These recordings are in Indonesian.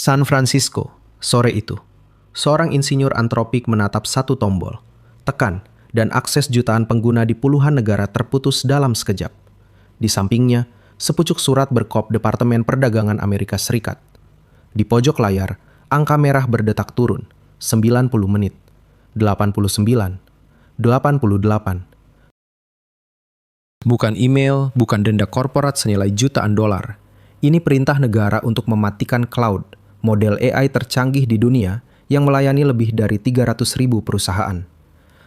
San Francisco, sore itu. Seorang insinyur antropik menatap satu tombol. Tekan, dan akses jutaan pengguna di puluhan negara terputus dalam sekejap. Di sampingnya, sepucuk surat berkop Departemen Perdagangan Amerika Serikat. Di pojok layar, angka merah berdetak turun. 90 menit. 89. 88. Bukan email, bukan denda korporat senilai jutaan dolar. Ini perintah negara untuk mematikan cloud, model AI tercanggih di dunia yang melayani lebih dari 300.000 perusahaan.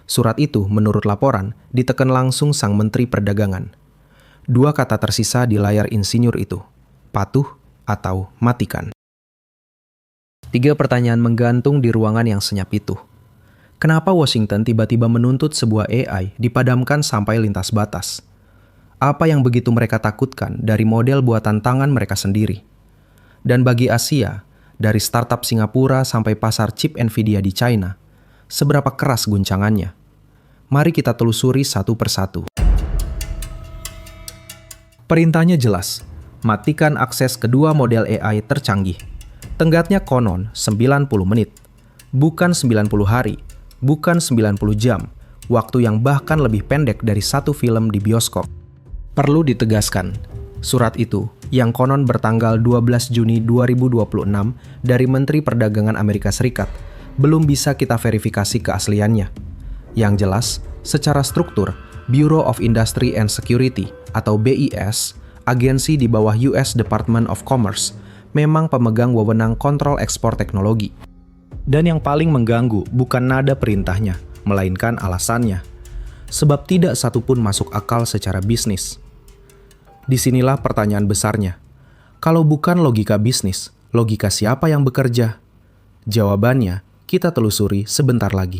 Surat itu, menurut laporan, diteken langsung sang Menteri Perdagangan. Dua kata tersisa di layar insinyur itu, patuh atau matikan. 3 pertanyaan menggantung di ruangan yang senyap itu. Kenapa Washington tiba-tiba menuntut sebuah AI dipadamkan sampai lintas batas? Apa yang begitu mereka takutkan dari model buatan tangan mereka sendiri? Dan bagi Asia, dari startup Singapura sampai pasar chip Nvidia di China, seberapa keras guncangannya? Mari kita telusuri satu persatu. Perintahnya jelas, matikan akses kedua model AI tercanggih. Tenggatnya konon 90 menit, bukan 90 hari, bukan 90 jam, waktu yang bahkan lebih pendek dari satu film di bioskop. Perlu ditegaskan, surat itu, yang konon bertanggal 12 Juni 2026 dari Menteri Perdagangan Amerika Serikat, belum bisa kita verifikasi keasliannya. Yang jelas, secara struktur, Bureau of Industry and Security atau BIS, agensi di bawah US Department of Commerce, memang pemegang wewenang kontrol ekspor teknologi. Dan yang paling mengganggu bukan nada perintahnya, melainkan alasannya. Sebab tidak satupun masuk akal secara bisnis. Disinilah pertanyaan besarnya. Kalau bukan logika bisnis, logika siapa yang bekerja? Jawabannya, kita telusuri sebentar lagi.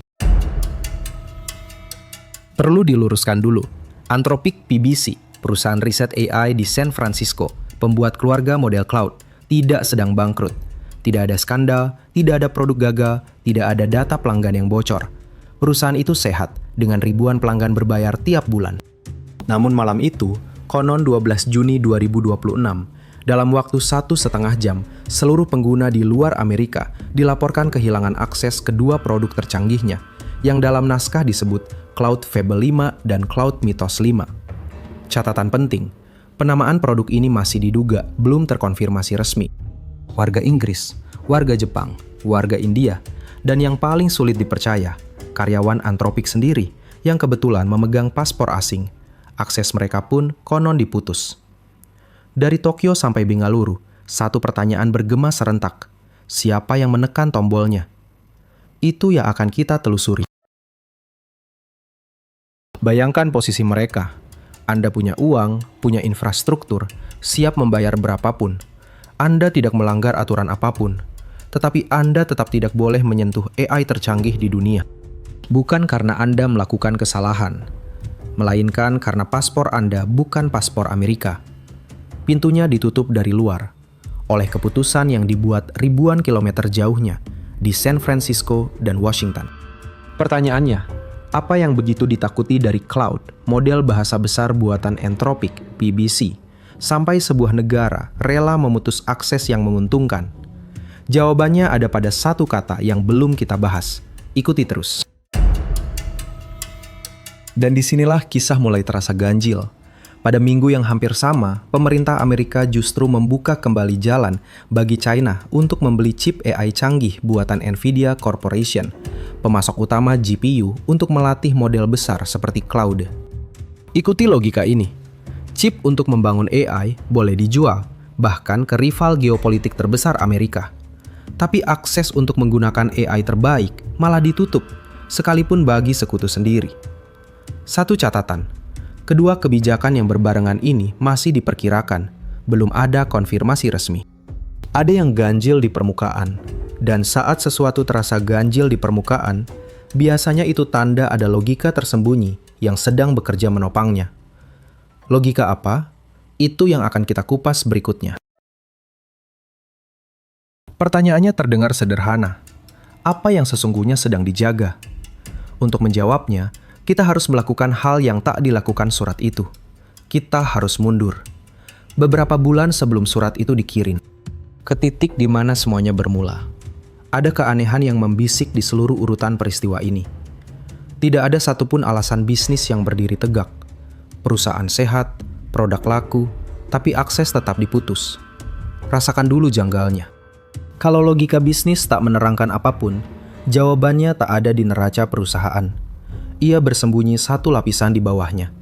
Perlu diluruskan dulu, Anthropic PBC, perusahaan riset AI di San Francisco, pembuat keluarga model cloud, tidak sedang bangkrut. Tidak ada skandal, tidak ada produk gagal, tidak ada data pelanggan yang bocor. Perusahaan itu sehat, dengan ribuan pelanggan berbayar tiap bulan. Namun malam itu, konon 12 Juni 2026, dalam waktu 1,5 jam, seluruh pengguna di luar Amerika dilaporkan kehilangan akses kedua produk tercanggihnya, yang dalam naskah disebut Cloud Fable 5 dan Cloud Mythos 5. Catatan penting, penamaan produk ini masih diduga belum terkonfirmasi resmi. Warga Inggris, warga Jepang, warga India, dan yang paling sulit dipercaya, karyawan Anthropic sendiri yang kebetulan memegang paspor asing. Akses mereka pun konon diputus. Dari Tokyo sampai Bengaluru, satu pertanyaan bergema serentak. Siapa yang menekan tombolnya? Itu yang akan kita telusuri. Bayangkan posisi mereka. Anda punya uang, punya infrastruktur, siap membayar berapapun. Anda tidak melanggar aturan apapun, tetapi Anda tetap tidak boleh menyentuh AI tercanggih di dunia. Bukan karena Anda melakukan kesalahan, melainkan karena paspor Anda bukan paspor Amerika. Pintunya ditutup dari luar, oleh keputusan yang dibuat ribuan kilometer jauhnya di San Francisco dan Washington. Pertanyaannya, apa yang begitu ditakuti dari cloud, model bahasa besar buatan Anthropic, PBC, sampai sebuah negara rela memutus akses yang menguntungkan? Jawabannya ada pada satu kata yang belum kita bahas. Ikuti terus. Dan disinilah kisah mulai terasa ganjil. Pada minggu yang hampir sama, pemerintah Amerika justru membuka kembali jalan bagi China untuk membeli chip AI canggih buatan Nvidia Corporation, pemasok utama GPU untuk melatih model besar seperti cloud. Ikuti logika ini. Chip untuk membangun AI boleh dijual, bahkan ke rival geopolitik terbesar Amerika. Tapi akses untuk menggunakan AI terbaik malah ditutup, sekalipun bagi sekutu sendiri. Satu catatan, kedua kebijakan yang berbarengan ini masih diperkirakan, belum ada konfirmasi resmi. Ada yang ganjil di permukaan, dan saat sesuatu terasa ganjil di permukaan, biasanya itu tanda ada logika tersembunyi yang sedang bekerja menopangnya. Logika apa? Itu yang akan kita kupas berikutnya. Pertanyaannya terdengar sederhana. Apa yang sesungguhnya sedang dijaga? Untuk menjawabnya, kita harus melakukan hal yang tak dilakukan surat itu. Kita harus mundur. Beberapa bulan sebelum surat itu dikirim, ke titik di mana semuanya bermula. Ada keanehan yang membisik di seluruh urutan peristiwa ini. Tidak ada satupun alasan bisnis yang berdiri tegak. Perusahaan sehat, produk laku, tapi akses tetap diputus. Rasakan dulu janggalnya. Kalau logika bisnis tak menerangkan apapun, jawabannya tak ada di neraca perusahaan. Ia bersembunyi satu lapisan di bawahnya.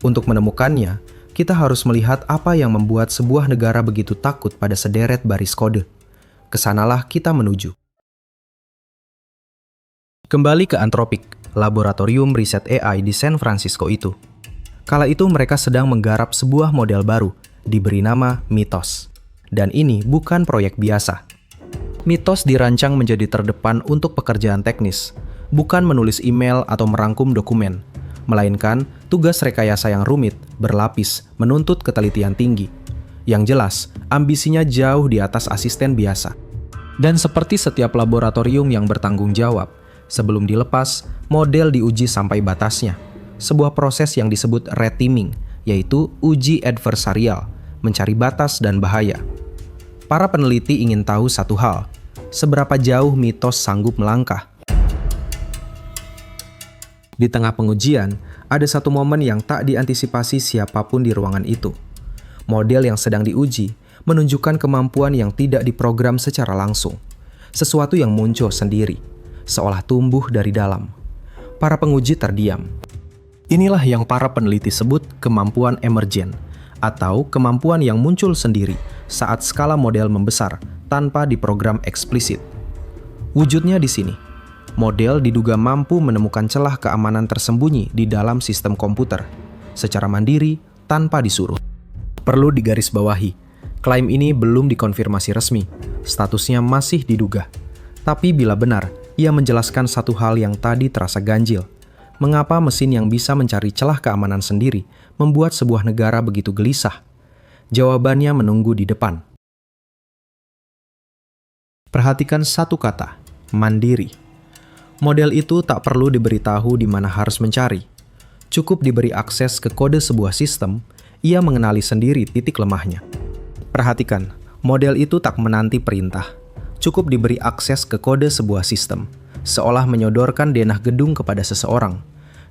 Untuk menemukannya, kita harus melihat apa yang membuat sebuah negara begitu takut pada sederet baris kode. Kesanalah kita menuju. Kembali ke Anthropic, laboratorium riset AI di San Francisco itu. Kala itu mereka sedang menggarap sebuah model baru, diberi nama Mythos. Dan ini bukan proyek biasa. Mythos dirancang menjadi terdepan untuk pekerjaan teknis, bukan menulis email atau merangkum dokumen, melainkan tugas rekayasa yang rumit, berlapis, menuntut ketelitian tinggi. Yang jelas, ambisinya jauh di atas asisten biasa. Dan seperti setiap laboratorium yang bertanggung jawab, sebelum dilepas, model diuji sampai batasnya. Sebuah proses yang disebut red teaming, yaitu uji adversarial, mencari batas dan bahaya. Para peneliti ingin tahu satu hal, seberapa jauh Mythos sanggup melangkah. Di tengah pengujian, ada satu momen yang tak diantisipasi siapapun di ruangan itu. Model yang sedang diuji menunjukkan kemampuan yang tidak diprogram secara langsung. Sesuatu yang muncul sendiri, seolah tumbuh dari dalam. Para penguji terdiam. Inilah yang para peneliti sebut kemampuan emergen, atau kemampuan yang muncul sendiri saat skala model membesar tanpa diprogram eksplisit. Wujudnya di sini. Model diduga mampu menemukan celah keamanan tersembunyi di dalam sistem komputer, secara mandiri tanpa disuruh. Perlu digarisbawahi, klaim ini belum dikonfirmasi resmi, statusnya masih diduga. Tapi bila benar, ia menjelaskan satu hal yang tadi terasa ganjil. Mengapa mesin yang bisa mencari celah keamanan sendiri membuat sebuah negara begitu gelisah? Jawabannya menunggu di depan. Perhatikan satu kata, mandiri. Model itu tak perlu diberitahu di mana harus mencari. Cukup diberi akses ke kode sebuah sistem, ia mengenali sendiri titik lemahnya. Perhatikan, model itu tak menanti perintah. Cukup diberi akses ke kode sebuah sistem, seolah menyodorkan denah gedung kepada seseorang.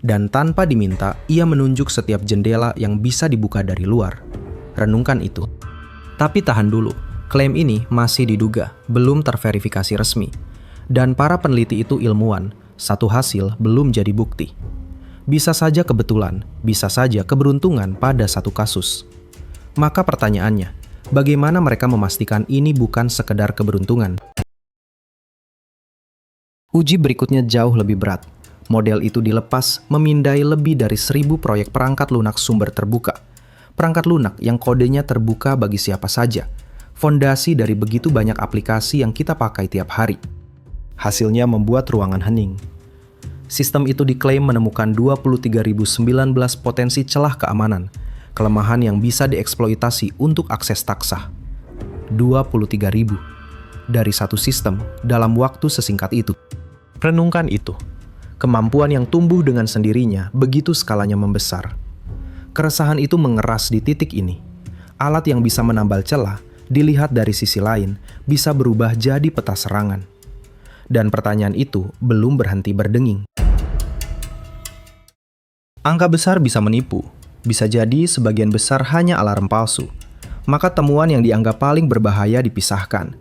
Dan tanpa diminta, ia menunjuk setiap jendela yang bisa dibuka dari luar. Renungkan itu. Tapi tahan dulu, klaim ini masih diduga, belum terverifikasi resmi. Dan para peneliti itu ilmuwan, satu hasil belum jadi bukti. Bisa saja kebetulan, bisa saja keberuntungan pada satu kasus. Maka pertanyaannya, bagaimana mereka memastikan ini bukan sekedar keberuntungan? Uji berikutnya jauh lebih berat. Model itu dilepas memindai lebih dari 1.000 proyek perangkat lunak sumber terbuka. Perangkat lunak yang kodenya terbuka bagi siapa saja. Fondasi dari begitu banyak aplikasi yang kita pakai tiap hari. Hasilnya membuat ruangan hening. Sistem itu diklaim menemukan 23.019 potensi celah keamanan, kelemahan yang bisa dieksploitasi untuk akses tak sah. 23.000 dari satu sistem dalam waktu sesingkat itu. Renungkan itu. Kemampuan yang tumbuh dengan sendirinya begitu skalanya membesar. Keresahan itu mengeras di titik ini. Alat yang bisa menambal celah, dilihat dari sisi lain, bisa berubah jadi peta serangan. Dan pertanyaan itu belum berhenti berdenging. Angka besar bisa menipu, bisa jadi sebagian besar hanya alarm palsu. Maka temuan yang dianggap paling berbahaya dipisahkan,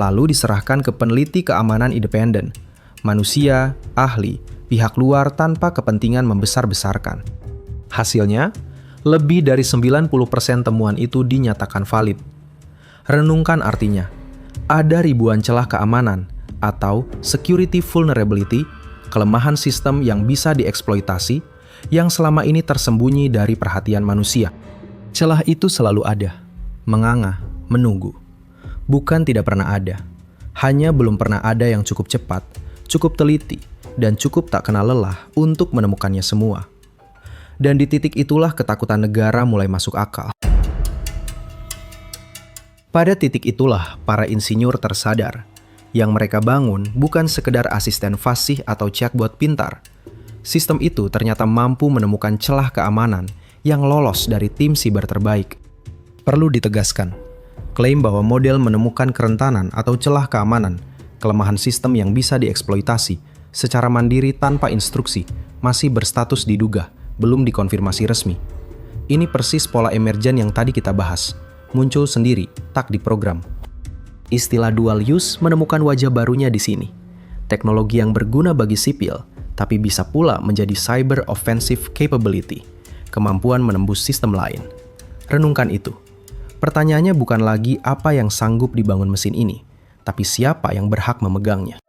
lalu diserahkan ke peneliti keamanan independen, manusia, ahli, pihak luar tanpa kepentingan membesar-besarkan. Hasilnya, lebih dari 90% temuan itu dinyatakan valid. Renungkan artinya, ada ribuan celah keamanan, atau security vulnerability, kelemahan sistem yang bisa dieksploitasi, yang selama ini tersembunyi dari perhatian manusia. Celah itu selalu ada, menganga, menunggu. Bukan tidak pernah ada, hanya belum pernah ada yang cukup cepat, cukup teliti, dan cukup tak kenal lelah untuk menemukannya semua. Dan di titik itulah ketakutan negara mulai masuk akal. Pada titik itulah para insinyur tersadar, yang mereka bangun bukan sekedar asisten fasih atau chatbot pintar. Sistem itu ternyata mampu menemukan celah keamanan yang lolos dari tim siber terbaik. Perlu ditegaskan, Klaim bahwa model menemukan kerentanan atau celah keamanan, kelemahan sistem yang bisa dieksploitasi secara mandiri tanpa instruksi, masih berstatus diduga, belum dikonfirmasi resmi. Ini persis pola emergen yang tadi kita bahas, muncul sendiri, tak diprogram. Istilah dual use menemukan wajah barunya di sini. Teknologi yang berguna bagi sipil, tapi bisa pula menjadi cyber offensive capability, kemampuan menembus sistem lain. Renungkan itu. Pertanyaannya bukan lagi apa yang sanggup dibangun mesin ini, tapi siapa yang berhak memegangnya.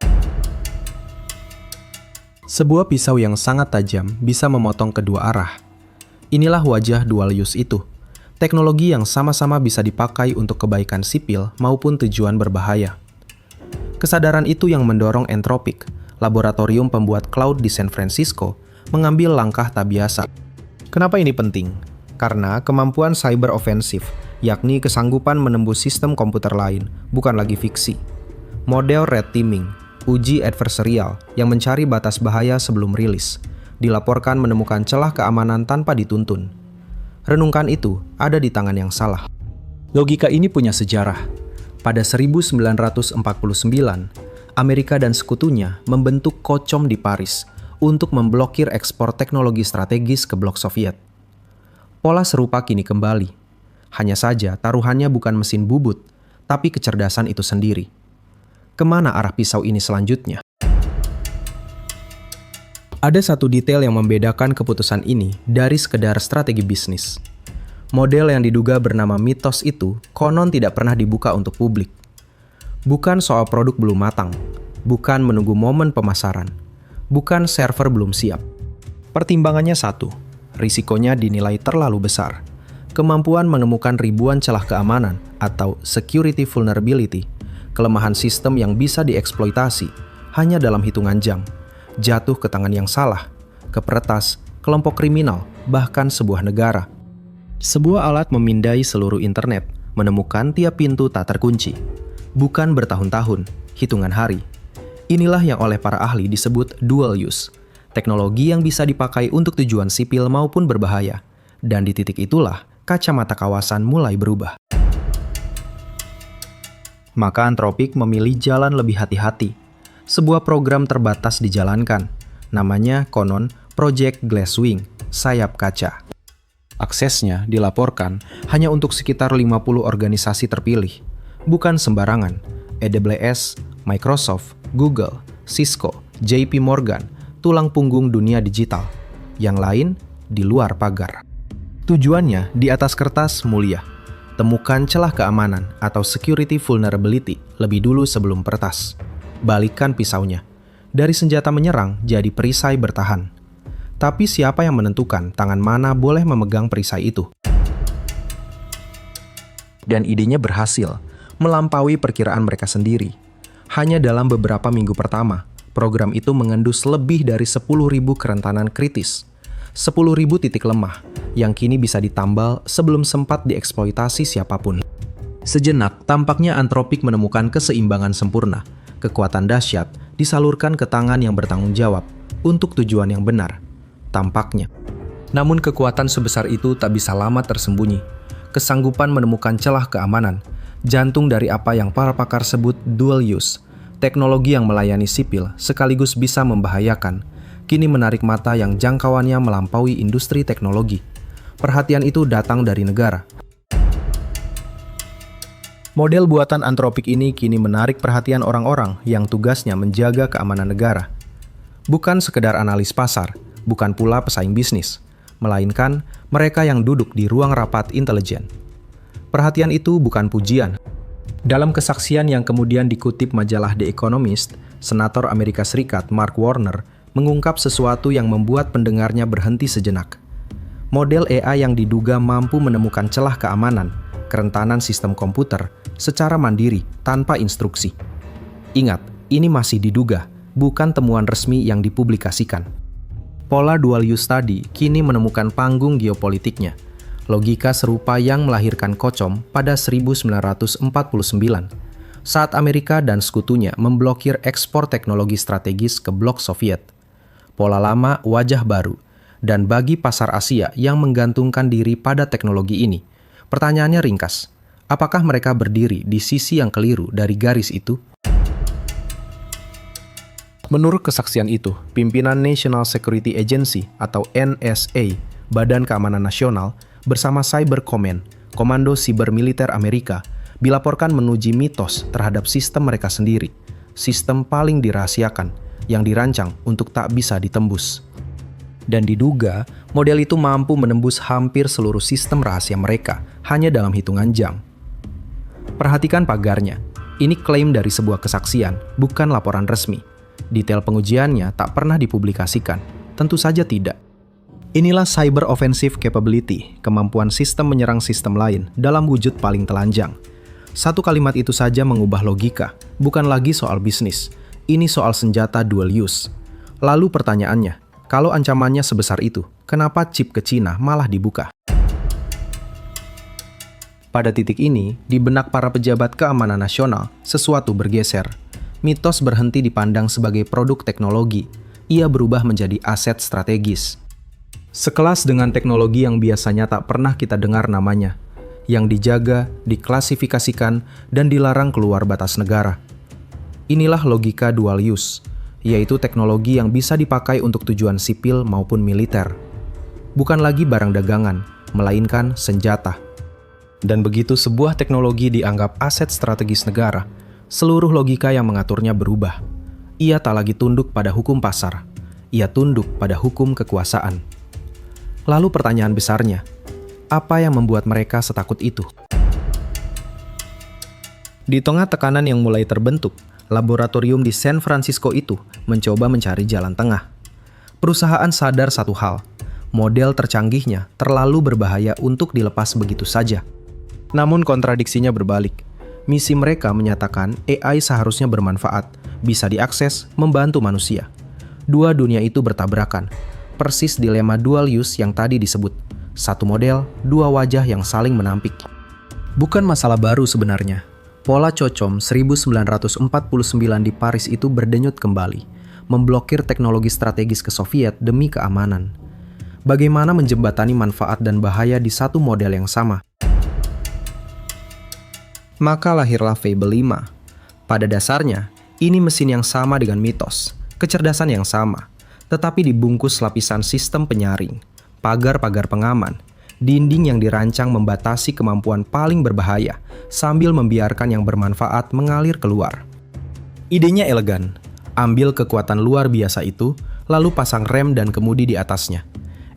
Sebuah pisau yang sangat tajam bisa memotong kedua arah. Inilah wajah dual use itu. Teknologi yang sama-sama bisa dipakai untuk kebaikan sipil maupun tujuan berbahaya. Kesadaran itu yang mendorong Anthropic, laboratorium pembuat cloud di San Francisco, mengambil langkah tak biasa. Kenapa ini penting? Karena kemampuan cyber ofensif, yakni kesanggupan menembus sistem komputer lain, bukan lagi fiksi. Model red teaming, uji adversarial yang mencari batas bahaya sebelum rilis, dilaporkan menemukan celah keamanan tanpa dituntun. Renungkan itu ada di tangan yang salah. Logika ini punya sejarah. Pada 1949, Amerika dan sekutunya membentuk KOCOM di Paris untuk memblokir ekspor teknologi strategis ke blok Soviet. Pola serupa kini kembali. Hanya saja taruhannya bukan mesin bubut, tapi kecerdasan itu sendiri. Kemana arah pisau ini selanjutnya? Ada satu detail yang membedakan keputusan ini dari sekedar strategi bisnis. Model yang diduga bernama Mythos itu konon tidak pernah dibuka untuk publik. Bukan soal produk belum matang, bukan menunggu momen pemasaran, bukan server belum siap. Pertimbangannya satu, risikonya dinilai terlalu besar. Kemampuan menemukan ribuan celah keamanan atau security vulnerability, kelemahan sistem yang bisa dieksploitasi hanya dalam hitungan jam, jatuh ke tangan yang salah, ke peretas, kelompok kriminal, bahkan sebuah negara. Sebuah alat memindai seluruh internet, menemukan tiap pintu tak terkunci. Bukan bertahun-tahun, hitungan hari. Inilah yang oleh para ahli disebut dual use, teknologi yang bisa dipakai untuk tujuan sipil maupun berbahaya. Dan di titik itulah, kacamata kawasan mulai berubah. Maka Anthropic memilih jalan lebih hati-hati. Sebuah program terbatas dijalankan. Namanya konon Project Glasswing, sayap kaca. Aksesnya dilaporkan hanya untuk sekitar 50 organisasi terpilih. Bukan sembarangan. AWS, Microsoft, Google, Cisco, JP Morgan, tulang punggung dunia digital. Yang lain di luar pagar. Tujuannya di atas kertas mulia. Temukan celah keamanan atau security vulnerability lebih dulu sebelum peretas. Balikkan pisaunya. Dari senjata menyerang jadi perisai bertahan. Tapi siapa yang menentukan tangan mana boleh memegang perisai itu? Dan idenya berhasil, melampaui perkiraan mereka sendiri. Hanya dalam beberapa minggu pertama, program itu mengendus lebih dari 10.000 kerentanan kritis. 10.000 titik lemah yang kini bisa ditambal sebelum sempat dieksploitasi siapapun. Sejenak, tampaknya Anthropic menemukan keseimbangan sempurna. Kekuatan dahsyat disalurkan ke tangan yang bertanggung jawab untuk tujuan yang benar. Tampaknya. Namun kekuatan sebesar itu tak bisa lama tersembunyi. Kesanggupan menemukan celah keamanan, jantung dari apa yang para pakar sebut dual use, teknologi yang melayani sipil sekaligus bisa membahayakan, kini menarik mata yang jangkauannya melampaui industri teknologi. Perhatian itu datang dari negara. Model buatan Anthropic ini kini menarik perhatian orang-orang yang tugasnya menjaga keamanan negara. Bukan sekedar analis pasar, bukan pula pesaing bisnis, melainkan mereka yang duduk di ruang rapat intelijen. Perhatian itu bukan pujian. Dalam kesaksian yang kemudian dikutip majalah The Economist, Senator Amerika Serikat Mark Warner mengungkap sesuatu yang membuat pendengarnya berhenti sejenak. Model AI yang diduga mampu menemukan celah keamanan, kerentanan sistem komputer, secara mandiri tanpa instruksi. Ingat, ini masih diduga, bukan temuan resmi yang dipublikasikan. Pola dual use tadi kini menemukan panggung geopolitiknya. Logika serupa yang melahirkan KOCOM pada 1949, saat Amerika dan sekutunya memblokir ekspor teknologi strategis ke blok Soviet. Pola lama, wajah baru, dan bagi pasar Asia yang menggantungkan diri pada teknologi ini, pertanyaannya ringkas, Apakah mereka berdiri di sisi yang keliru dari garis itu? Menurut kesaksian itu, pimpinan National Security Agency atau NSA, Badan Keamanan Nasional, bersama Cyber Command, Komando Siber Militer Amerika, dilaporkan menguji mitos terhadap sistem mereka sendiri, sistem paling dirahasiakan, yang dirancang untuk tak bisa ditembus. Dan diduga, model itu mampu menembus hampir seluruh sistem rahasia mereka hanya dalam hitungan jam. Perhatikan pagarnya, ini klaim dari sebuah kesaksian, bukan laporan resmi. Detail pengujiannya tak pernah dipublikasikan, tentu saja tidak. Inilah Cyber Offensive Capability, kemampuan sistem menyerang sistem lain dalam wujud paling telanjang. Satu kalimat itu saja mengubah logika, bukan lagi soal bisnis. Ini soal senjata dual use. Lalu pertanyaannya, kalau ancamannya sebesar itu, kenapa chip ke Cina malah dibuka? Pada titik ini, di benak para pejabat keamanan nasional, sesuatu bergeser. Mitos berhenti dipandang sebagai produk teknologi. Ia berubah menjadi aset strategis. Sekelas dengan teknologi yang biasanya tak pernah kita dengar namanya, yang dijaga, diklasifikasikan, dan dilarang keluar batas negara. Inilah logika dual use, yaitu teknologi yang bisa dipakai untuk tujuan sipil maupun militer. Bukan lagi barang dagangan, melainkan senjata. Dan begitu sebuah teknologi dianggap aset strategis negara, seluruh logika yang mengaturnya berubah. Ia tak lagi tunduk pada hukum pasar, ia tunduk pada hukum kekuasaan. Lalu pertanyaan besarnya, apa yang membuat mereka setakut itu? Di tengah tekanan yang mulai terbentuk, laboratorium di San Francisco itu mencoba mencari jalan tengah. Perusahaan sadar satu hal, model tercanggihnya terlalu berbahaya untuk dilepas begitu saja. Namun kontradiksinya berbalik. Misi mereka menyatakan AI seharusnya bermanfaat, bisa diakses, membantu manusia. Dua dunia itu bertabrakan. Persis dilema dual use yang tadi disebut. Satu model, dua wajah yang saling menampik. Bukan masalah baru sebenarnya. Pola Cocom 1949 di Paris itu berdenyut kembali, memblokir teknologi strategis ke Soviet demi keamanan. Bagaimana menjembatani manfaat dan bahaya di satu model yang sama? Maka lahirlah Fable 5. Pada dasarnya, ini mesin yang sama dengan mitos, kecerdasan yang sama, tetapi dibungkus lapisan sistem penyaring, pagar-pagar pengaman, dinding yang dirancang membatasi kemampuan paling berbahaya, sambil membiarkan yang bermanfaat mengalir keluar. Idenya elegan, ambil kekuatan luar biasa itu, lalu pasang rem dan kemudi di atasnya.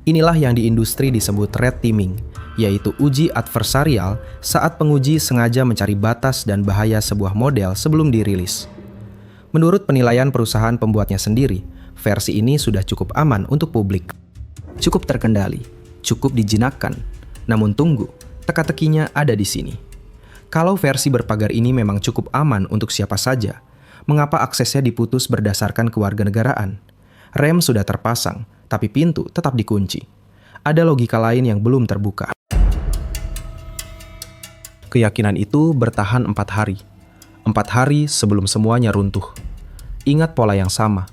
Inilah yang di industri disebut red teaming, yaitu uji adversarial saat penguji sengaja mencari batas dan bahaya sebuah model sebelum dirilis. Menurut penilaian perusahaan pembuatnya sendiri, versi ini sudah cukup aman untuk publik. Cukup terkendali, cukup dijinakkan. Namun tunggu, teka-tekinya ada di sini. Kalau versi berpagar ini memang cukup aman untuk siapa saja, mengapa aksesnya diputus berdasarkan kewarganegaraan? Rem sudah terpasang, tapi pintu tetap dikunci. Ada logika lain yang belum terbuka. Keyakinan itu bertahan 4 hari. 4 hari sebelum semuanya runtuh. Ingat pola yang sama.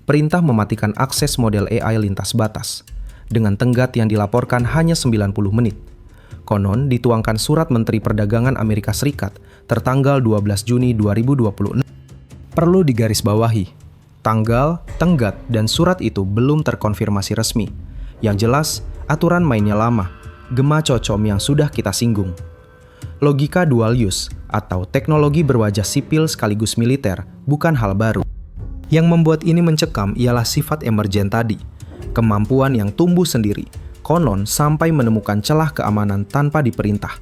Perintah mematikan akses model AI lintas batas. Dengan tenggat yang dilaporkan hanya 90 menit. Konon dituangkan surat Menteri Perdagangan Amerika Serikat tertanggal 12 Juni 2026. Perlu digarisbawahi, tanggal, tenggat, dan surat itu belum terkonfirmasi resmi. Yang jelas, aturan mainnya lama, gema Cocom yang sudah kita singgung. Logika dual use atau teknologi berwajah sipil sekaligus militer bukan hal baru. Yang membuat ini mencekam ialah sifat emergen tadi, kemampuan yang tumbuh sendiri, konon sampai menemukan celah keamanan tanpa diperintah.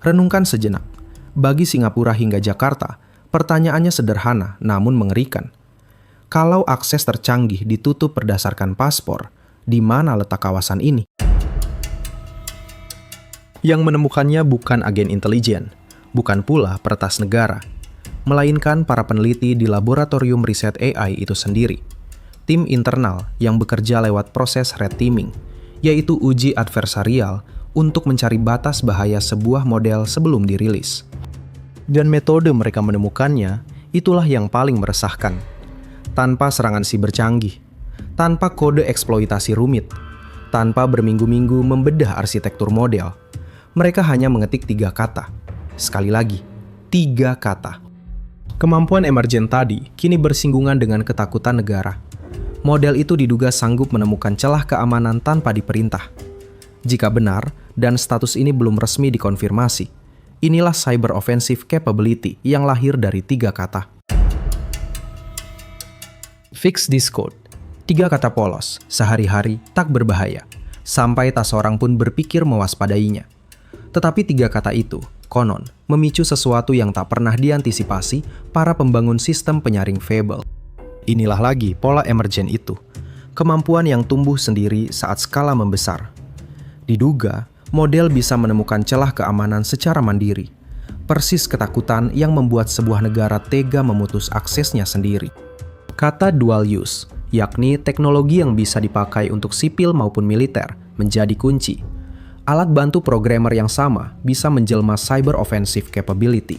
Renungkan sejenak, bagi Singapura hingga Jakarta, pertanyaannya sederhana namun mengerikan. Kalau akses tercanggih ditutup berdasarkan paspor, di mana letak kawasan ini? Yang menemukannya bukan agen intelijen, bukan pula peretas negara, melainkan para peneliti di laboratorium riset AI itu sendiri. Tim internal yang bekerja lewat proses red teaming, yaitu uji adversarial untuk mencari batas bahaya sebuah model sebelum dirilis. Dan metode mereka menemukannya, itulah yang paling meresahkan. Tanpa serangan siber canggih, tanpa kode eksploitasi rumit, tanpa berminggu-minggu membedah arsitektur model, mereka hanya mengetik 3 kata, Sekali lagi, 3 kata. Kemampuan emergen tadi kini bersinggungan dengan ketakutan negara. Model itu diduga sanggup menemukan celah keamanan tanpa diperintah. Jika benar, dan status ini belum resmi dikonfirmasi, inilah cyber offensive capability yang lahir dari 3 kata. Fix this code. 3 kata polos, sehari-hari tak berbahaya, sampai tak seorang pun berpikir mewaspadainya. Tetapi 3 kata itu, konon, memicu sesuatu yang tak pernah diantisipasi para pembangun sistem penyaring Fable. Inilah lagi pola emergen itu, kemampuan yang tumbuh sendiri saat skala membesar. Diduga, model bisa menemukan celah keamanan secara mandiri, persis ketakutan yang membuat sebuah negara tega memutus aksesnya sendiri. Kata dual use, yakni teknologi yang bisa dipakai untuk sipil maupun militer, menjadi kunci. Alat bantu programmer yang sama bisa menjelma cyber offensive capability.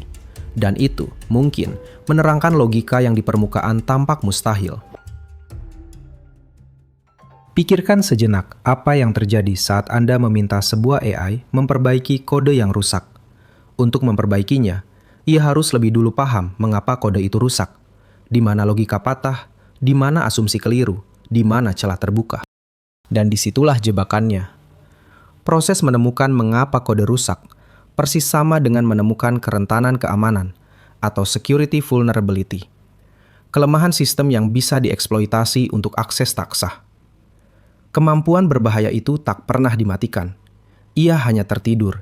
Dan itu mungkin menerangkan logika yang di permukaan tampak mustahil. Pikirkan sejenak apa yang terjadi saat Anda meminta sebuah AI memperbaiki kode yang rusak. Untuk memperbaikinya, ia harus lebih dulu paham mengapa kode itu rusak, di mana logika patah, di mana asumsi keliru, di mana celah terbuka. Dan disitulah jebakannya. Proses menemukan mengapa kode rusak persis sama dengan menemukan kerentanan keamanan atau security vulnerability. Kelemahan sistem yang bisa dieksploitasi untuk akses tak sah. Kemampuan berbahaya itu tak pernah dimatikan. Ia hanya tertidur.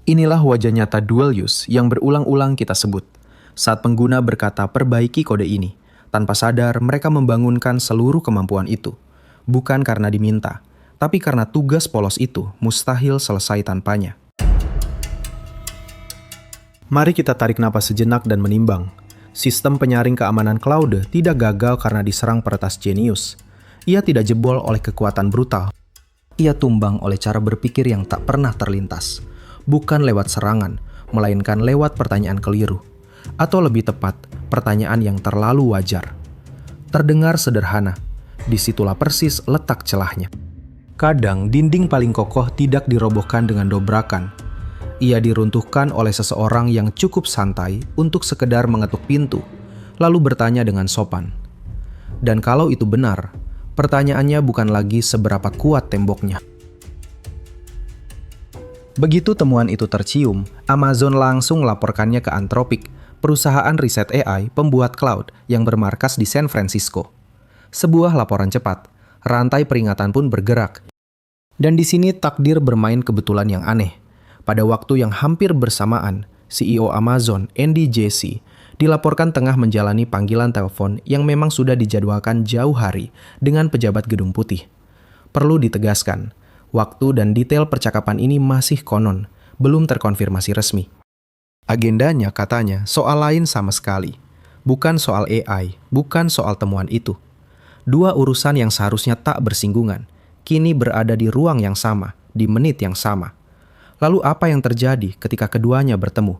Inilah wajah nyata dual use yang berulang-ulang kita sebut. Saat pengguna berkata perbaiki kode ini, tanpa sadar mereka membangunkan seluruh kemampuan itu. Bukan karena diminta, tapi karena tugas polos itu mustahil selesai tanpanya. Mari kita tarik napas sejenak dan menimbang. Sistem penyaring keamanan cloud tidak gagal karena diserang peretas jenius. Ia tidak jebol oleh kekuatan brutal. Ia tumbang oleh cara berpikir yang tak pernah terlintas. Bukan lewat serangan, melainkan lewat pertanyaan keliru. Atau lebih tepat, pertanyaan yang terlalu wajar. Terdengar sederhana, disitulah persis letak celahnya. Kadang dinding paling kokoh tidak dirobohkan dengan dobrakan. Ia diruntuhkan oleh seseorang yang cukup santai untuk sekedar mengetuk pintu, lalu bertanya dengan sopan. Dan kalau itu benar, pertanyaannya bukan lagi seberapa kuat temboknya. Begitu temuan itu tercium, Amazon langsung melaporkannya ke Anthropic, perusahaan riset AI pembuat cloud yang bermarkas di San Francisco. Sebuah laporan cepat, rantai peringatan pun bergerak. Dan di sini takdir bermain kebetulan yang aneh. Pada waktu yang hampir bersamaan, CEO Amazon, Andy Jassy, dilaporkan tengah menjalani panggilan telepon yang memang sudah dijadwalkan jauh hari dengan pejabat Gedung Putih. Perlu ditegaskan, waktu dan detail percakapan ini masih konon, belum terkonfirmasi resmi. Agendanya katanya soal lain sama sekali. Bukan soal AI, bukan soal temuan itu. Dua urusan yang seharusnya tak bersinggungan, kini berada di ruang yang sama, di menit yang sama. Lalu apa yang terjadi ketika keduanya bertemu?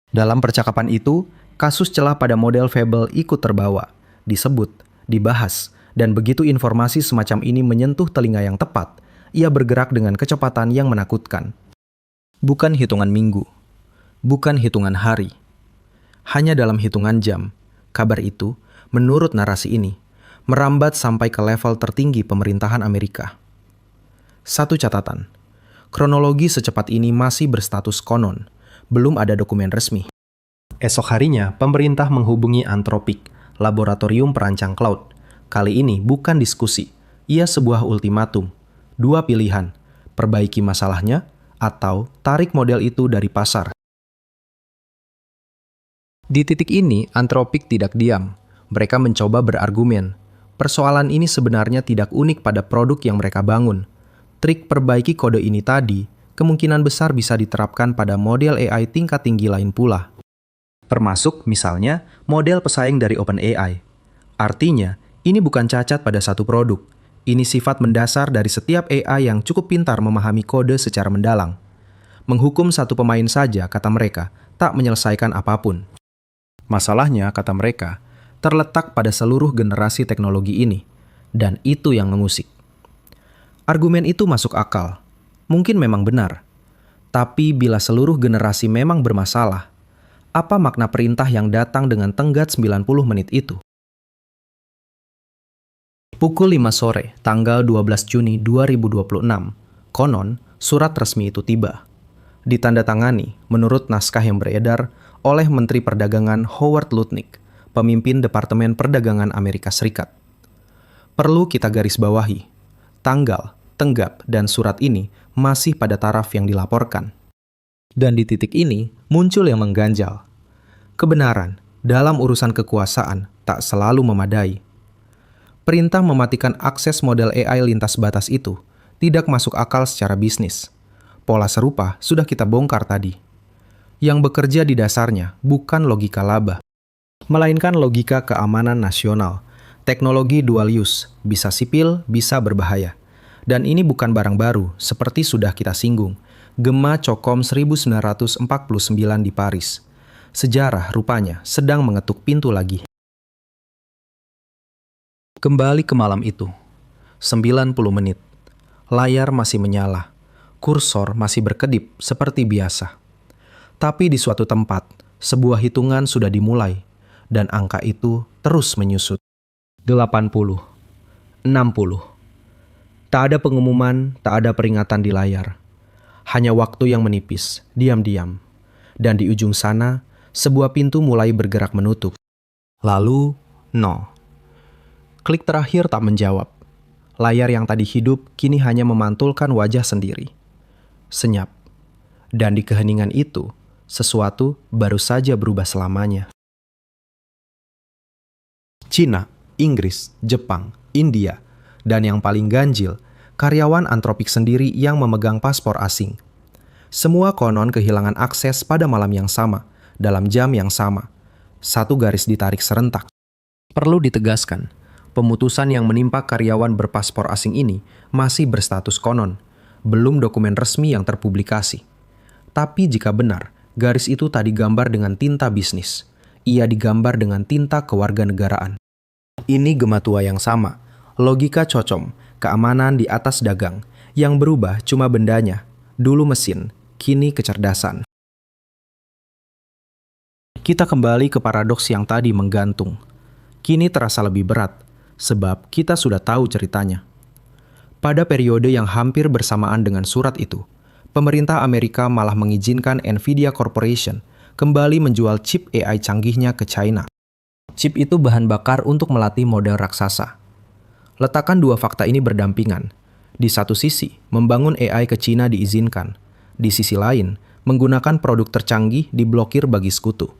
Dalam percakapan itu, kasus celah pada model Fable ikut terbawa, disebut, dibahas, dan begitu informasi semacam ini menyentuh telinga yang tepat, ia bergerak dengan kecepatan yang menakutkan. Bukan hitungan minggu, bukan hitungan hari, hanya dalam hitungan jam, kabar itu, menurut narasi ini, merambat sampai ke level tertinggi pemerintahan Amerika. Satu catatan, kronologi secepat ini masih berstatus konon, belum ada dokumen resmi. Esok harinya, pemerintah menghubungi Anthropic, laboratorium perancang cloud. Kali ini bukan diskusi, ia sebuah ultimatum. Dua pilihan, perbaiki masalahnya, atau tarik model itu dari pasar. Di titik ini, Anthropic tidak diam. Mereka mencoba berargumen. Persoalan ini sebenarnya tidak unik pada produk yang mereka bangun. Trik perbaiki kode ini tadi, kemungkinan besar bisa diterapkan pada model AI tingkat tinggi lain pula. Termasuk, misalnya, model pesaing dari OpenAI. Artinya, ini bukan cacat pada satu produk. Ini sifat mendasar dari setiap AI yang cukup pintar memahami kode secara mendalam. Menghukum satu pemain saja, kata mereka, tak menyelesaikan apapun. Masalahnya, kata mereka, terletak pada seluruh generasi teknologi ini. Dan itu yang mengusik. Argumen itu masuk akal. Mungkin memang benar. Tapi bila seluruh generasi memang bermasalah, apa makna perintah yang datang dengan tenggat 90 menit itu? Pukul 5 sore, tanggal 12 Juni 2026, konon surat resmi itu tiba. Ditandatangani menurut naskah yang beredar oleh Menteri Perdagangan Howard Lutnick, pemimpin Departemen Perdagangan Amerika Serikat. Perlu kita garis bawahi, tanggal, tenggap, dan surat ini masih pada taraf yang dilaporkan. Dan di titik ini muncul yang mengganjal. Kebenaran dalam urusan kekuasaan tak selalu memadai. Perintah mematikan akses model AI lintas batas itu tidak masuk akal secara bisnis. Pola serupa sudah kita bongkar tadi. Yang bekerja di dasarnya bukan logika laba, melainkan logika keamanan nasional. Teknologi dual use, bisa sipil, bisa berbahaya. Dan ini bukan barang baru, seperti sudah kita singgung. Gema Cokom 1949 di Paris. Sejarah rupanya sedang mengetuk pintu lagi. Kembali ke malam itu. 90 menit. Layar masih menyala. Kursor masih berkedip seperti biasa. Tapi di suatu tempat, sebuah hitungan sudah dimulai, dan angka itu terus menyusut. 80, 60. Tak ada pengumuman, tak ada peringatan di layar. Hanya waktu yang menipis, diam-diam. Dan di ujung sana, sebuah pintu mulai bergerak menutup. Lalu, 0. Klik terakhir tak menjawab. Layar yang tadi hidup kini hanya memantulkan wajah sendiri. Senyap. Dan di keheningan itu, sesuatu baru saja berubah selamanya. Cina, Inggris, Jepang, India, dan yang paling ganjil, karyawan Anthropic sendiri yang memegang paspor asing. Semua konon kehilangan akses pada malam yang sama, dalam jam yang sama. Satu garis ditarik serentak. Perlu ditegaskan, pemutusan yang menimpa karyawan berpaspor asing ini masih berstatus konon, belum dokumen resmi yang terpublikasi. Tapi jika benar, garis itu tadi digambar dengan tinta bisnis. Ia digambar dengan tinta kewarganegaraan. Ini gema tua yang sama, logika cocom, keamanan di atas dagang, yang berubah cuma bendanya, dulu mesin, kini kecerdasan. Kita kembali ke paradoks yang tadi menggantung. Kini terasa lebih berat, sebab kita sudah tahu ceritanya. Pada periode yang hampir bersamaan dengan surat itu, pemerintah Amerika malah mengizinkan Nvidia Corporation kembali menjual chip AI canggihnya ke China. Chip itu bahan bakar untuk melatih model raksasa. Letakkan dua fakta ini berdampingan. Di satu sisi, membangun AI ke China diizinkan. Di sisi lain, menggunakan produk tercanggih diblokir bagi sekutu.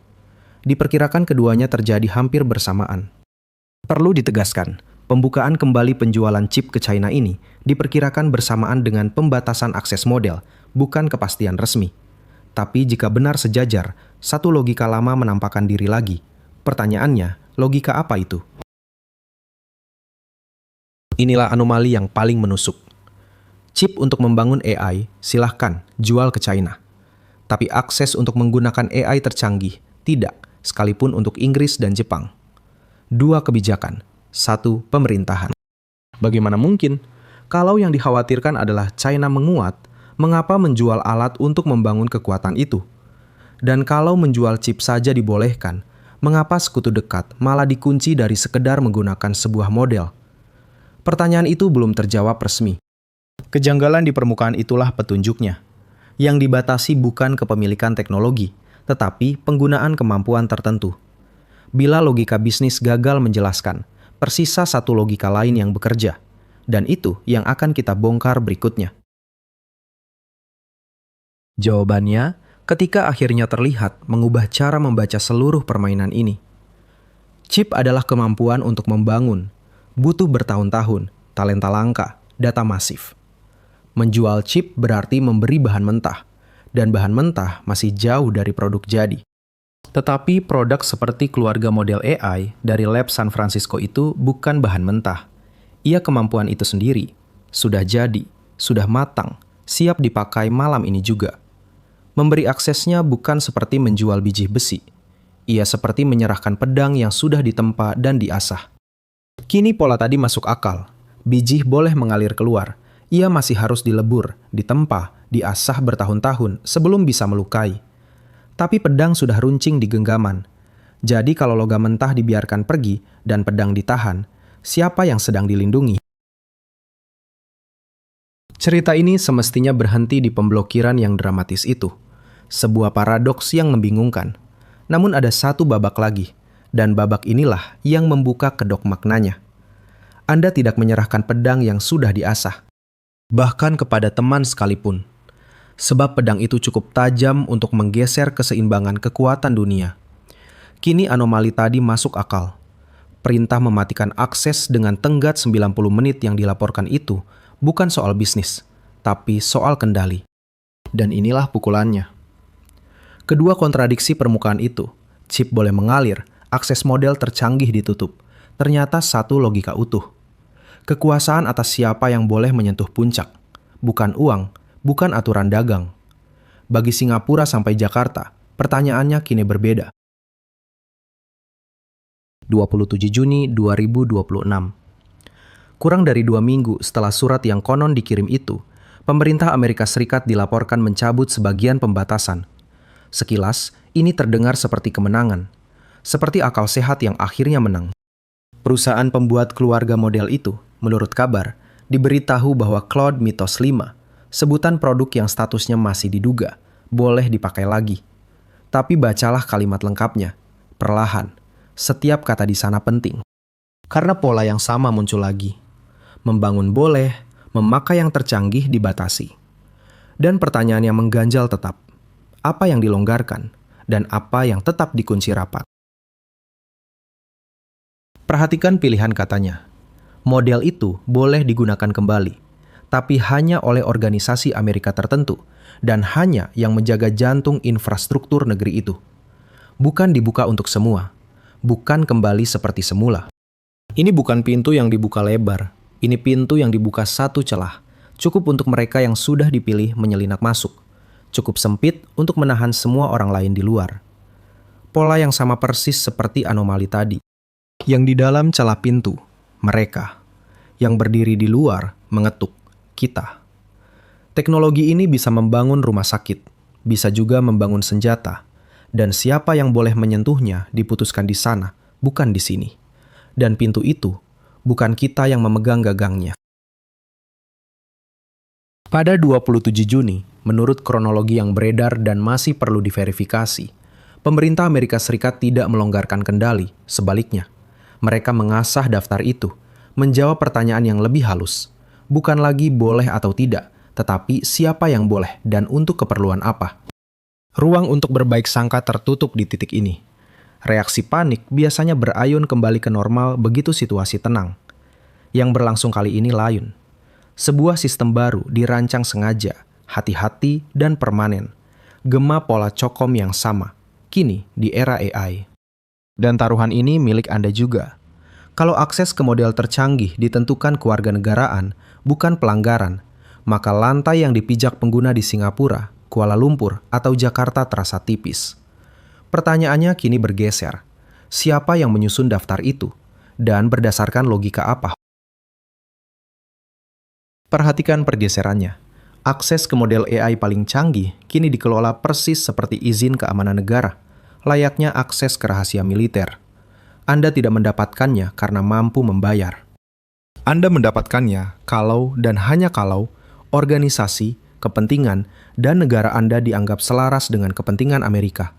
Diperkirakan keduanya terjadi hampir bersamaan. Perlu ditegaskan, pembukaan kembali penjualan chip ke China ini diperkirakan bersamaan dengan pembatasan akses model, bukan kepastian resmi. Tapi jika benar sejajar, satu logika lama menampakkan diri lagi. Pertanyaannya, logika apa itu? Inilah anomali yang paling menusuk. Chip untuk membangun AI, silahkan jual ke China. Tapi akses untuk menggunakan AI tercanggih, tidak, sekalipun untuk Inggris dan Jepang. Dua kebijakan, satu pemerintahan. Bagaimana mungkin? Kalau yang dikhawatirkan adalah China menguat, mengapa menjual alat untuk membangun kekuatan itu? Dan kalau menjual chip saja dibolehkan, mengapa sekutu dekat malah dikunci dari sekedar menggunakan sebuah model? Pertanyaan itu belum terjawab resmi. Kejanggalan di permukaan itulah petunjuknya. Yang dibatasi bukan kepemilikan teknologi, tetapi penggunaan kemampuan tertentu. Bila logika bisnis gagal menjelaskan, persisa satu logika lain yang bekerja. Dan itu yang akan kita bongkar berikutnya. Jawabannya, ketika akhirnya terlihat mengubah cara membaca seluruh permainan ini. Chip adalah kemampuan untuk membangun, butuh bertahun-tahun, talenta langka, data masif. Menjual chip berarti memberi bahan mentah, dan bahan mentah masih jauh dari produk jadi. Tetapi produk seperti keluarga model AI dari lab San Francisco itu bukan bahan mentah. Ia kemampuan itu sendiri, sudah jadi, sudah matang, siap dipakai malam ini juga. Memberi aksesnya bukan seperti menjual biji besi. Ia seperti menyerahkan pedang yang sudah ditempa dan diasah. Kini pola tadi masuk akal. Biji boleh mengalir keluar. Ia masih harus dilebur, ditempa, diasah bertahun-tahun sebelum bisa melukai. Tapi pedang sudah runcing di genggaman. Jadi kalau logam mentah dibiarkan pergi dan pedang ditahan, siapa yang sedang dilindungi? Cerita ini semestinya berhenti di pemblokiran yang dramatis itu. Sebuah paradoks yang membingungkan. Namun ada satu babak lagi, dan babak inilah yang membuka kedok maknanya. Anda tidak menyerahkan pedang yang sudah diasah, bahkan kepada teman sekalipun. Sebab pedang itu cukup tajam untuk menggeser keseimbangan kekuatan dunia. Kini anomali tadi masuk akal. Perintah mematikan akses dengan tenggat 90 menit yang dilaporkan itu bukan soal bisnis, tapi soal kendali. Dan inilah pukulannya. Kedua kontradiksi permukaan itu, chip boleh mengalir, akses model tercanggih ditutup, ternyata satu logika utuh. Kekuasaan atas siapa yang boleh menyentuh puncak, bukan uang, bukan aturan dagang. Bagi Singapura sampai Jakarta, pertanyaannya kini berbeda. 27 Juni 2026. Kurang dari 2 minggu setelah surat yang konon dikirim itu, pemerintah Amerika Serikat dilaporkan mencabut sebagian pembatasan. Sekilas, ini terdengar seperti kemenangan, seperti akal sehat yang akhirnya menang. Perusahaan pembuat keluarga model itu, menurut kabar, diberitahu bahwa Claude Mythos 5, sebutan produk yang statusnya masih diduga, boleh dipakai lagi. Tapi bacalah kalimat lengkapnya, perlahan. Setiap kata di sana penting. Karena pola yang sama muncul lagi. Membangun boleh, memakai yang tercanggih dibatasi. Dan pertanyaan yang mengganjal tetap, apa yang dilonggarkan dan apa yang tetap dikunci rapat? Perhatikan pilihan katanya. Model itu boleh digunakan kembali, tapi hanya oleh organisasi Amerika tertentu dan hanya yang menjaga jantung infrastruktur negeri itu. Bukan dibuka untuk semua, bukan kembali seperti semula. Ini bukan pintu yang dibuka lebar, ini pintu yang dibuka satu celah, cukup untuk mereka yang sudah dipilih menyelinap masuk. Cukup sempit untuk menahan semua orang lain di luar. Pola yang sama persis seperti anomali tadi. Yang di dalam celah pintu, mereka. Yang berdiri di luar, mengetuk, kita. Teknologi ini bisa membangun rumah sakit, bisa juga membangun senjata. Dan siapa yang boleh menyentuhnya diputuskan di sana, bukan di sini. Dan pintu itu, bukan kita yang memegang gagangnya. Pada 27 Juni, menurut kronologi yang beredar dan masih perlu diverifikasi, pemerintah Amerika Serikat tidak melonggarkan kendali, sebaliknya. Mereka mengasah daftar itu, menjawab pertanyaan yang lebih halus. Bukan lagi boleh atau tidak, tetapi siapa yang boleh dan untuk keperluan apa. Ruang untuk berbaik sangka tertutup di titik ini. Reaksi panik biasanya berayun kembali ke normal begitu situasi tenang. Yang berlangsung kali ini lain. Sebuah sistem baru dirancang sengaja, hati-hati dan permanen. Gema pola cokom yang sama, kini di era AI. Dan taruhan ini milik Anda juga. Kalau akses ke model tercanggih ditentukan kewarganegaraan, bukan pelanggaran, maka lantai yang dipijak pengguna di Singapura, Kuala Lumpur, atau Jakarta terasa tipis. Pertanyaannya kini bergeser. Siapa yang menyusun daftar itu? Dan berdasarkan logika apa? Perhatikan pergeserannya. Akses ke model AI paling canggih kini dikelola persis seperti izin keamanan negara, layaknya akses ke rahasia militer. Anda tidak mendapatkannya karena mampu membayar. Anda mendapatkannya kalau dan hanya kalau organisasi, kepentingan, dan negara Anda dianggap selaras dengan kepentingan Amerika.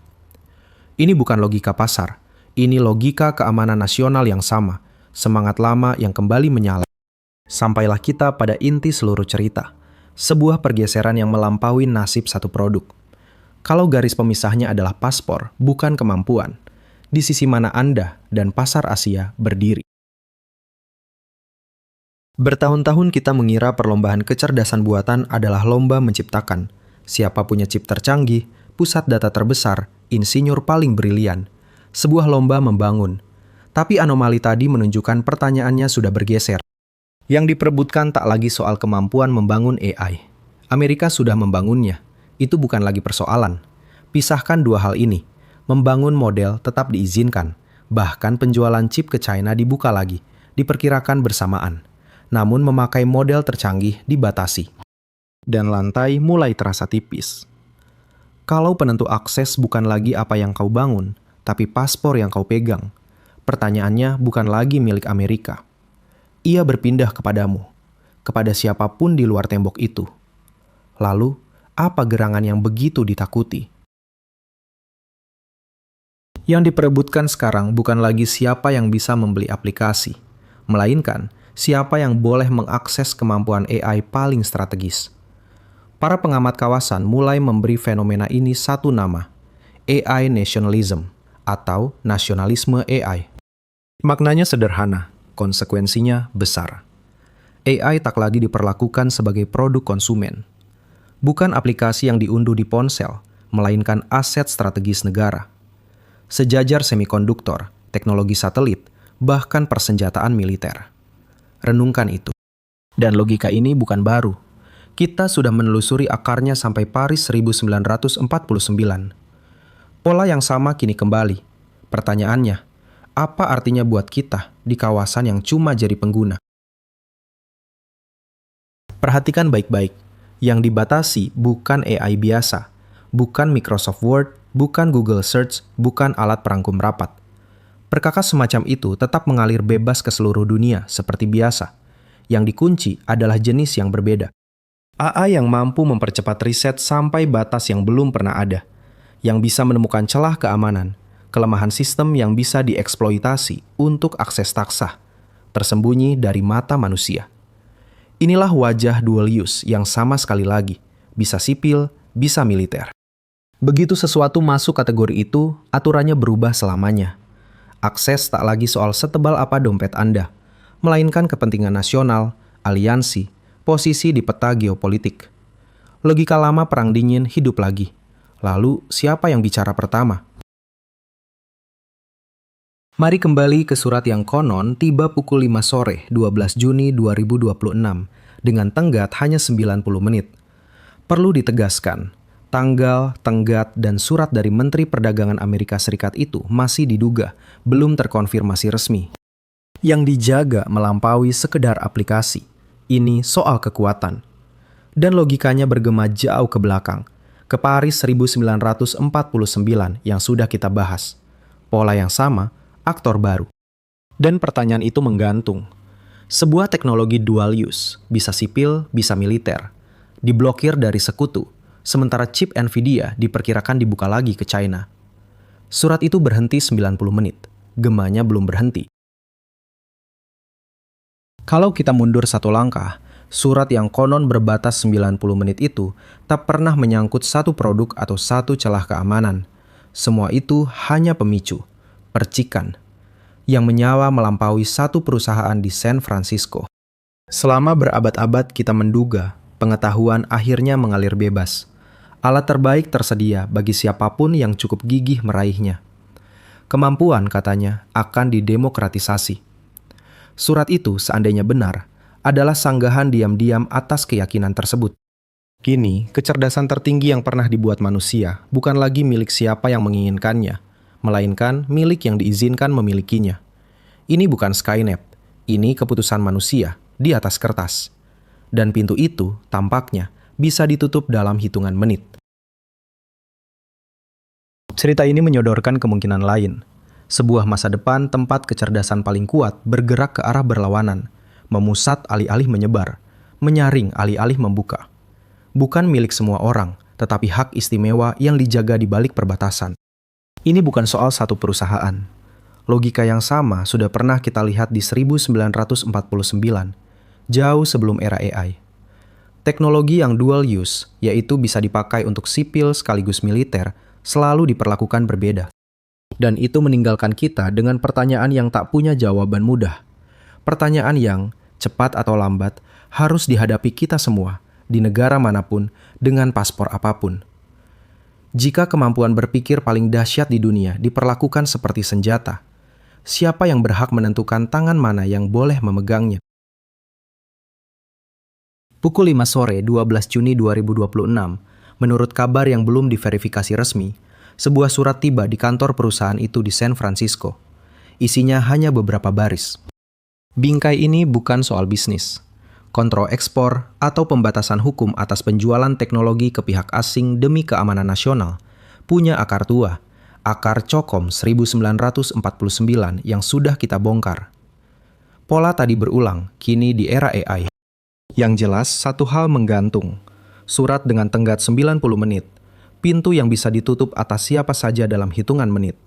Ini bukan logika pasar, ini logika keamanan nasional yang sama, semangat lama yang kembali menyala. Sampailah kita pada inti seluruh cerita, sebuah pergeseran yang melampaui nasib satu produk. Kalau garis pemisahnya adalah paspor, bukan kemampuan, di sisi mana Anda dan pasar Asia berdiri? Bertahun-tahun kita mengira perlombaan kecerdasan buatan adalah lomba menciptakan. Siapa punya chip tercanggih, pusat data terbesar, insinyur paling brilian. Sebuah lomba membangun. Tapi anomali tadi menunjukkan pertanyaannya sudah bergeser. Yang diperebutkan tak lagi soal kemampuan membangun AI. Amerika sudah membangunnya. Itu bukan lagi persoalan. Pisahkan dua hal ini. Membangun model tetap diizinkan. Bahkan penjualan chip ke China dibuka lagi. Diperkirakan bersamaan. Namun memakai model tercanggih dibatasi. dan lantai mulai terasa tipis. Kalau penentu akses bukan lagi apa yang kau bangun, tapi paspor yang kau pegang, pertanyaannya bukan lagi milik Amerika. Ia berpindah kepadamu, kepada siapapun di luar tembok itu. Lalu, apa gerangan yang begitu ditakuti? Yang diperebutkan sekarang bukan lagi siapa yang bisa membeli aplikasi, melainkan siapa yang boleh mengakses kemampuan AI paling strategis. Para pengamat kawasan mulai memberi fenomena ini satu nama, AI nationalism atau nasionalisme AI. Maknanya sederhana, konsekuensinya besar. AI tak lagi diperlakukan sebagai produk konsumen. Bukan aplikasi yang diunduh di ponsel, melainkan aset strategis negara. Sejajar semikonduktor, teknologi satelit, bahkan persenjataan militer. Renungkan itu. Dan logika ini bukan baru. Kita sudah menelusuri akarnya sampai Paris 1949. Pola yang sama kini kembali. Pertanyaannya, apa artinya buat kita di kawasan yang cuma jadi pengguna? Perhatikan baik-baik. Yang dibatasi bukan AI biasa, bukan Microsoft Word, bukan Google Search, bukan alat perangkum rapat. Perkakas semacam itu tetap mengalir bebas ke seluruh dunia seperti biasa. Yang dikunci adalah jenis yang berbeda. AI yang mampu mempercepat riset sampai batas yang belum pernah ada, yang bisa menemukan celah keamanan, kelemahan sistem yang bisa dieksploitasi untuk akses tak sah, tersembunyi dari mata manusia. Inilah wajah dual use yang sama sekali lagi, bisa sipil, bisa militer. Begitu sesuatu masuk kategori itu, aturannya berubah selamanya. Akses tak lagi soal setebal apa dompet Anda, melainkan kepentingan nasional, aliansi, posisi di peta geopolitik. Logika lama perang dingin hidup lagi. Lalu, siapa yang bicara pertama? Mari kembali ke surat yang konon tiba pukul 5 sore 12 Juni 2026 dengan tenggat hanya 90 menit. Perlu ditegaskan, tanggal, tenggat, dan surat dari Menteri Perdagangan Amerika Serikat itu masih diduga belum terkonfirmasi resmi. Yang dijaga melampaui sekedar aplikasi. Ini soal kekuatan. Dan logikanya bergema jauh ke belakang, ke Paris 1949 yang sudah kita bahas. Pola yang sama, aktor baru. Dan pertanyaan itu menggantung. Sebuah teknologi dual use, bisa sipil, bisa militer, diblokir dari sekutu, sementara chip Nvidia diperkirakan dibuka lagi ke China. Surat itu berhenti 90 menit, gemanya belum berhenti. Kalau kita mundur satu langkah, surat yang konon berbatas 90 menit itu tak pernah menyangkut satu produk atau satu celah keamanan. Semua itu hanya pemicu, percikan, yang menyawa melampaui satu perusahaan di San Francisco. Selama berabad-abad kita menduga, pengetahuan akhirnya mengalir bebas. Alat terbaik tersedia bagi siapapun yang cukup gigih meraihnya. Kemampuan, katanya, akan didemokratisasi. Surat itu, seandainya benar, adalah sanggahan diam-diam atas keyakinan tersebut. Kini, kecerdasan tertinggi yang pernah dibuat manusia bukan lagi milik siapa yang menginginkannya, melainkan milik yang diizinkan memilikinya. Ini bukan Skynet, ini keputusan manusia di atas kertas. Dan pintu itu, tampaknya, bisa ditutup dalam hitungan menit. Cerita ini menyodorkan kemungkinan lain. Sebuah masa depan tempat kecerdasan paling kuat bergerak ke arah berlawanan, memusat alih-alih menyebar, menyaring alih-alih membuka. Bukan milik semua orang, tetapi hak istimewa yang dijaga di balik perbatasan. Ini bukan soal satu perusahaan. Logika yang sama sudah pernah kita lihat di 1949, jauh sebelum era AI. Teknologi yang dual use, yaitu bisa dipakai untuk sipil sekaligus militer, selalu diperlakukan berbeda. Dan itu meninggalkan kita dengan pertanyaan yang tak punya jawaban mudah. Pertanyaan yang, cepat atau lambat, harus dihadapi kita semua, di negara manapun, dengan paspor apapun. Jika kemampuan berpikir paling dahsyat di dunia diperlakukan seperti senjata, siapa yang berhak menentukan tangan mana yang boleh memegangnya? Pukul 5 sore 12 Juni 2026, menurut kabar yang belum diverifikasi resmi, sebuah surat tiba di kantor perusahaan itu di San Francisco. Isinya hanya beberapa baris. Bingkai ini bukan soal bisnis. kontrol ekspor, atau pembatasan hukum atas penjualan teknologi ke pihak asing demi keamanan nasional, punya akar tua, akar Cokom 1949 yang sudah kita bongkar. Pola tadi berulang, kini di era AI. Yang jelas, satu hal menggantung. Surat dengan tenggat 90 menit, pintu yang bisa ditutup atas siapa saja dalam hitungan menit.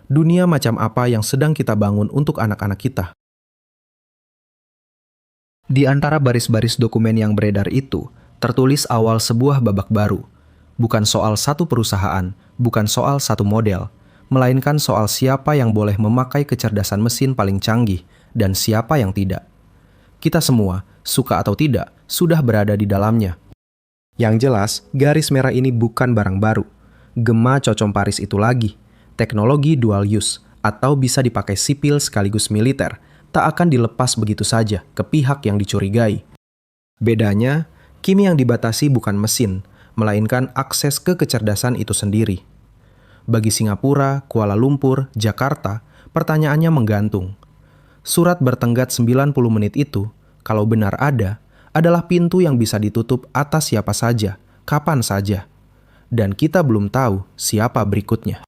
Dunia macam apa yang sedang kita bangun untuk anak-anak kita? Di antara baris-baris dokumen yang beredar itu, tertulis awal sebuah babak baru. Bukan soal satu perusahaan, bukan soal satu model, melainkan soal siapa yang boleh memakai kecerdasan mesin paling canggih dan siapa yang tidak. Kita semua, suka atau tidak, sudah berada di dalamnya. Yang jelas, garis merah ini bukan barang baru. Gema Cocom Paris itu lagi. Teknologi dual use, atau bisa dipakai sipil sekaligus militer, tak akan dilepas begitu saja ke pihak yang dicurigai. Bedanya, kini yang dibatasi bukan mesin, melainkan akses ke kecerdasan itu sendiri. Bagi Singapura, Kuala Lumpur, Jakarta, pertanyaannya menggantung. Surat bertenggat 90 menit itu, kalau benar ada, adalah pintu yang bisa ditutup atas siapa saja, kapan saja. Dan kita belum tahu siapa berikutnya.